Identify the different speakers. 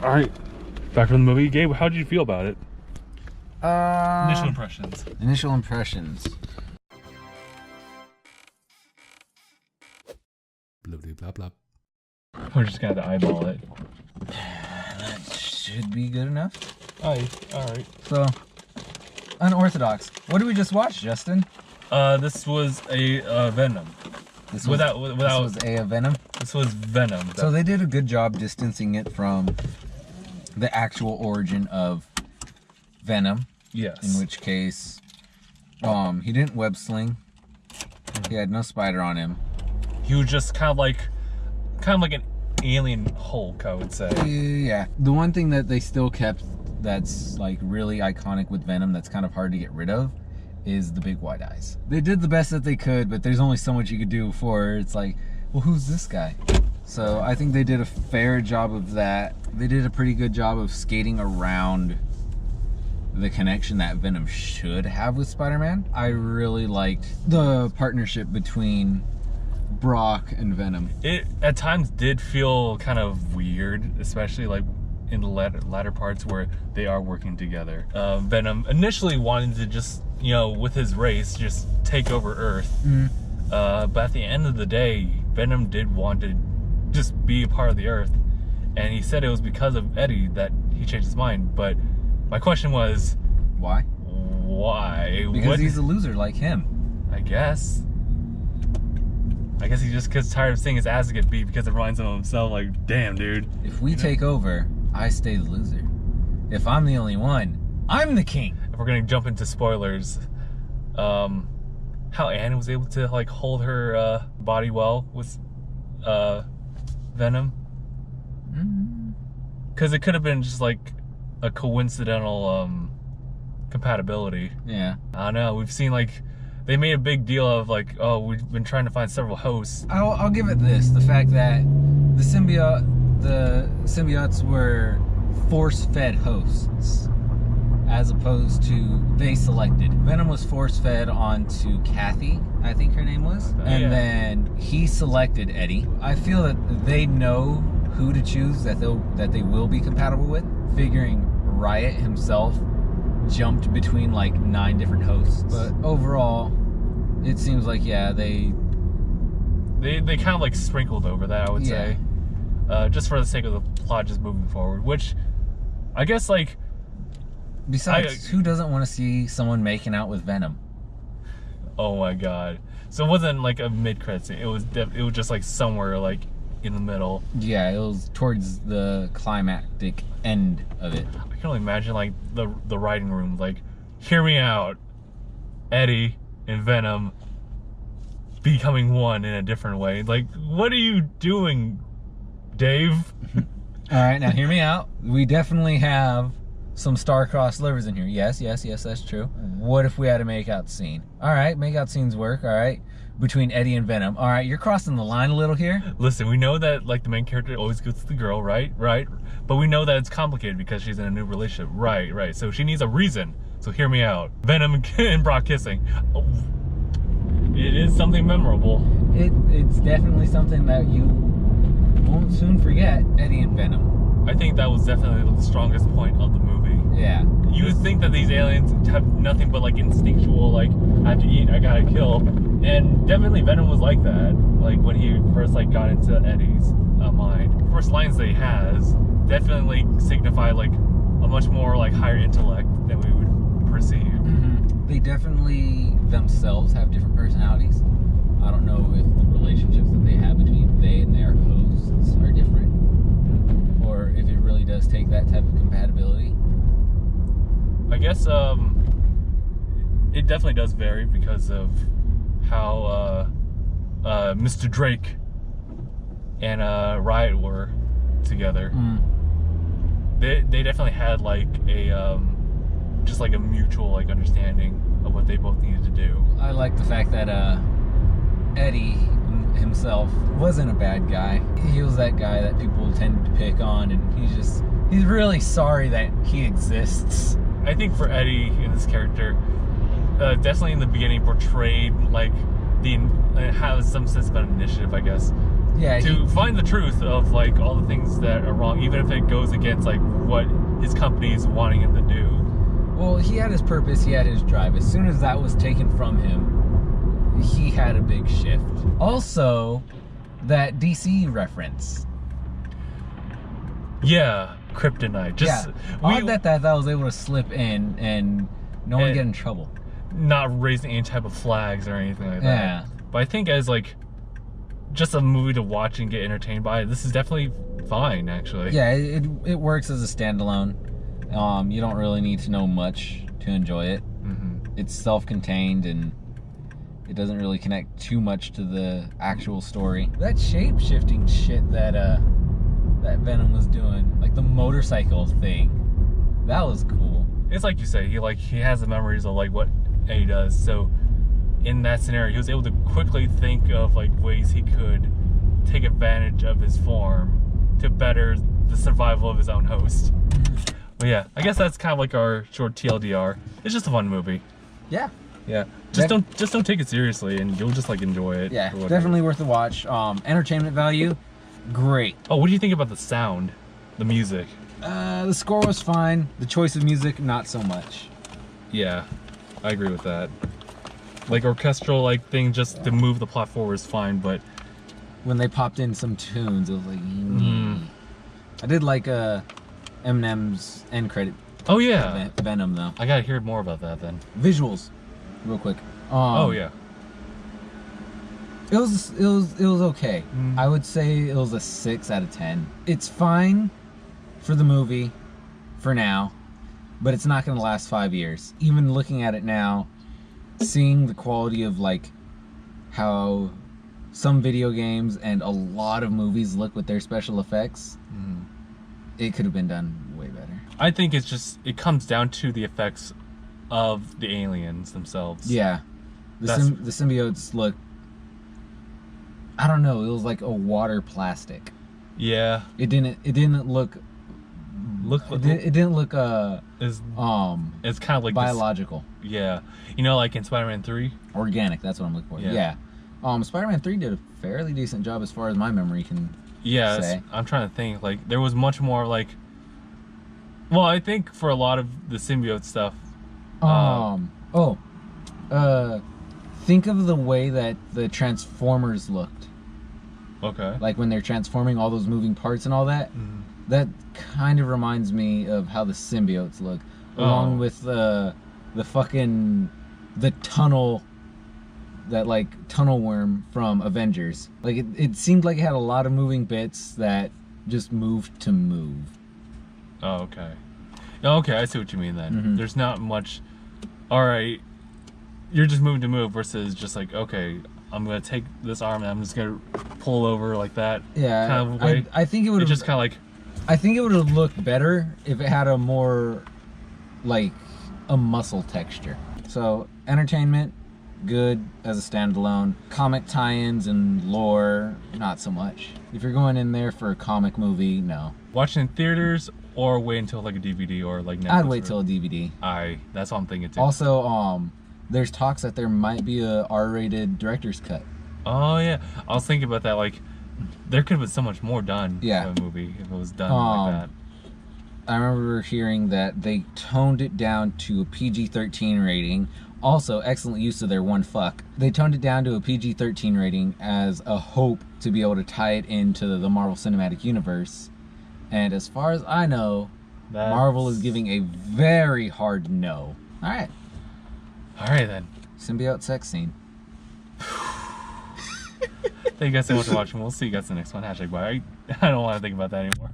Speaker 1: All right, back from the movie. Gabe, how did you feel about it?
Speaker 2: Initial
Speaker 1: impressions.
Speaker 2: Initial impressions.
Speaker 1: Blah, blah, blah, blah.
Speaker 3: We're just gonna have to eyeball it.
Speaker 2: That should be good enough.
Speaker 3: All right.
Speaker 2: So, unorthodox. What did we just watch, Justin?
Speaker 3: This was a Venom.
Speaker 2: This was a Venom.
Speaker 3: This was Venom.
Speaker 2: So they did a good job distancing it from the actual origin of Venom.
Speaker 3: Yes.
Speaker 2: In which case, he didn't web sling. He had no spider on him.
Speaker 3: He was just kind of like an alien Hulk, I would say.
Speaker 2: Yeah. The one thing that they still kept that's like really iconic with Venom that's kind of hard to get rid of is the big wide eyes. They did the best that they could, but there's only so much you could do before it's like, well, who's this guy? So I think they did a fair job of that. They did a pretty good job of skating around the connection that Venom should have with Spider-Man. I really liked the partnership between Brock and Venom.
Speaker 3: It at times did feel kind of weird, especially like in the latter parts where they are working together. Venom initially wanted to just, you know, with his race, just take over Earth. But at the end of the day, Venom did want to just be a part of the Earth. And he said it was because of Eddie that he changed his mind. But my question was,
Speaker 2: why?
Speaker 3: Why?
Speaker 2: Because he's a loser like him.
Speaker 3: I guess he just gets tired of seeing his ass get beat because it reminds him of himself. Like, damn, dude.
Speaker 2: If we take over, I stay the loser. If I'm the only one, I'm the king.
Speaker 3: If we're gonna jump into spoilers, how Anne was able to like hold her body well with Venom, because it could have been just like a coincidental compatibility.
Speaker 2: Yeah.
Speaker 3: I don't know. We've seen like they made a big deal of like, oh, we've been trying to find several hosts.
Speaker 2: I'll give it this: the fact that the symbiotes were force-fed hosts, as opposed to they selected. Venom was force-fed onto Kathy, I think her name was, and then he selected Eddie. I feel that they know who to choose that they will be compatible with. Figuring Riot himself jumped between like 9 different hosts, but overall, it seems like they
Speaker 3: kind of like sprinkled over that, I would say, just for the sake of the plot, just moving forward. Which I guess like.
Speaker 2: Besides, who doesn't want to see someone making out with Venom?
Speaker 3: Oh my god! So it wasn't like a mid-credit scene. It was just like somewhere like in the middle.
Speaker 2: Yeah, it was towards the climactic end of it.
Speaker 3: I can only imagine like the writing room, like, hear me out, Eddie and Venom becoming one in a different way. Like, what are you doing, Dave?
Speaker 2: All right, now hear me out. We definitely have some star-crossed livers in here. Yes, that's true. What if we had a make-out scene? All right, make-out scenes work, all right, between Eddie and Venom. All right, you're crossing the line a little here.
Speaker 3: Listen, we know that like the main character always goes to the girl, right? But we know that it's complicated because she's in a new relationship, right. So she needs a reason. So hear me out. Venom and Brock kissing. Oh, it is something memorable.
Speaker 2: It's definitely something that you won't soon forget, Eddie and Venom.
Speaker 3: I think that was definitely the strongest point of the movie.
Speaker 2: Yeah.
Speaker 3: You would think that these aliens have nothing but like instinctual, like, I have to eat, I gotta kill. And definitely Venom was like that. Like when he first like got into Eddie's mind. First lines that he has definitely signify like a much more like higher intellect than we would perceive.
Speaker 2: They definitely themselves have different personalities. I don't know if the relationships that they have between they and their hosts are different, or if it really does take that type of compatibility.
Speaker 3: I guess it definitely does vary because of how Mr. Drake and Riot were together. They definitely had like a just like a mutual like understanding of what they both needed to do.
Speaker 2: I like the fact that Eddie himself wasn't a bad guy. He was that guy that people tend to pick on, and he's really sorry that he exists.
Speaker 3: I think for Eddie in this character, definitely in the beginning portrayed like has some sense of an initiative, I guess,
Speaker 2: Yeah,
Speaker 3: to find the truth of like all the things that are wrong, even if it goes against like what his company is wanting him to do.
Speaker 2: Well, he had his purpose, he had his drive. As soon as that was taken from him, he had a big shift. Also, that DC reference.
Speaker 3: Yeah, kryptonite. Just
Speaker 2: odd that was able to slip in and no one get in trouble.
Speaker 3: Not raising any type of flags or anything like that.
Speaker 2: Yeah.
Speaker 3: But I think as like just a movie to watch and get entertained by, this is definitely fine, actually.
Speaker 2: Yeah, it works as a standalone. You don't really need to know much to enjoy it. It's self-contained and it doesn't really connect too much to the actual story. That shape-shifting shit that that Venom was doing, like the motorcycle thing, that was cool.
Speaker 3: It's like you say, he has the memories of like what he does. So in that scenario, he was able to quickly think of like ways he could take advantage of his form to better the survival of his own host. But yeah, I guess that's kind of like our short TLDR. It's just a fun movie.
Speaker 2: Yeah.
Speaker 3: Yeah. Just don't take it seriously, and you'll just like enjoy it.
Speaker 2: Yeah, definitely worth the watch. Entertainment value, great.
Speaker 3: Oh, what do you think about the sound, the music?
Speaker 2: The score was fine. The choice of music, not so much.
Speaker 3: Yeah, I agree with that. Like orchestral like thing just to move the plot forward is fine, but
Speaker 2: when they popped in some tunes, it was like, I did like Eminem's end credit.
Speaker 3: Oh yeah,
Speaker 2: Venom though.
Speaker 3: I gotta hear more about that then.
Speaker 2: Visuals, real quick.
Speaker 3: Oh yeah.
Speaker 2: It was okay. I would say it was a 6 out of 10. It's fine for the movie, for now, but it's not gonna last 5 years. Even looking at it now, seeing the quality of like how some video games and a lot of movies look with their special effects, it could have been done way better.
Speaker 3: I think it's just, it comes down to the effects of the aliens themselves.
Speaker 2: Yeah. The symbiotes look, I don't know, it was like a water plastic.
Speaker 3: Yeah.
Speaker 2: It didn't look it didn't look
Speaker 3: it's kind of like
Speaker 2: biological.
Speaker 3: Yeah. You know, like in Spider-Man 3?
Speaker 2: Organic, that's what I'm looking for. Yeah. Spider-Man 3 did a fairly decent job as far as my memory can say.
Speaker 3: I'm trying to think. Like, there was much more, like... Well, I think for a lot of the symbiote stuff...
Speaker 2: think of the way that the Transformers looked.
Speaker 3: Okay.
Speaker 2: Like, when they're transforming all those moving parts and all that. That kind of reminds me of how the symbiotes look. Along with the tunnel... that like tunnel worm from Avengers. Like it seemed like it had a lot of moving bits that just moved to move.
Speaker 3: Oh, okay. Okay, I see what you mean then. There's not much, alright, you're just moving to move versus just like, okay, I'm gonna take this arm and I'm just gonna pull over like that.
Speaker 2: Yeah,
Speaker 3: kind of way.
Speaker 2: I think it would have
Speaker 3: just kind of like,
Speaker 2: I think it would have looked better if it had a more like a muscle texture. So entertainment, good as a standalone. Comic tie-ins and lore, not so much. If you're going in there for a comic movie, no.
Speaker 3: Watching in theaters or wait until like a DVD or like Netflix?
Speaker 2: I'd wait till a DVD.
Speaker 3: That's what I'm thinking too.
Speaker 2: Also, there's talks that there might be a R-rated director's cut.
Speaker 3: Oh yeah, I was thinking about that. Like, there could have been so much more done in a movie if it was done like that.
Speaker 2: I remember hearing that they toned it down to a PG-13 rating. Also, excellent use of their one fuck. They toned it down to a PG-13 rating as a hope to be able to tie it into the Marvel Cinematic Universe. And as far as I know, Marvel is giving a very hard no. Alright.
Speaker 3: Alright then.
Speaker 2: Symbiote sex scene.
Speaker 3: Thank you guys so much for watching. We'll see you guys in the next one. #bye. I don't want to think about that anymore.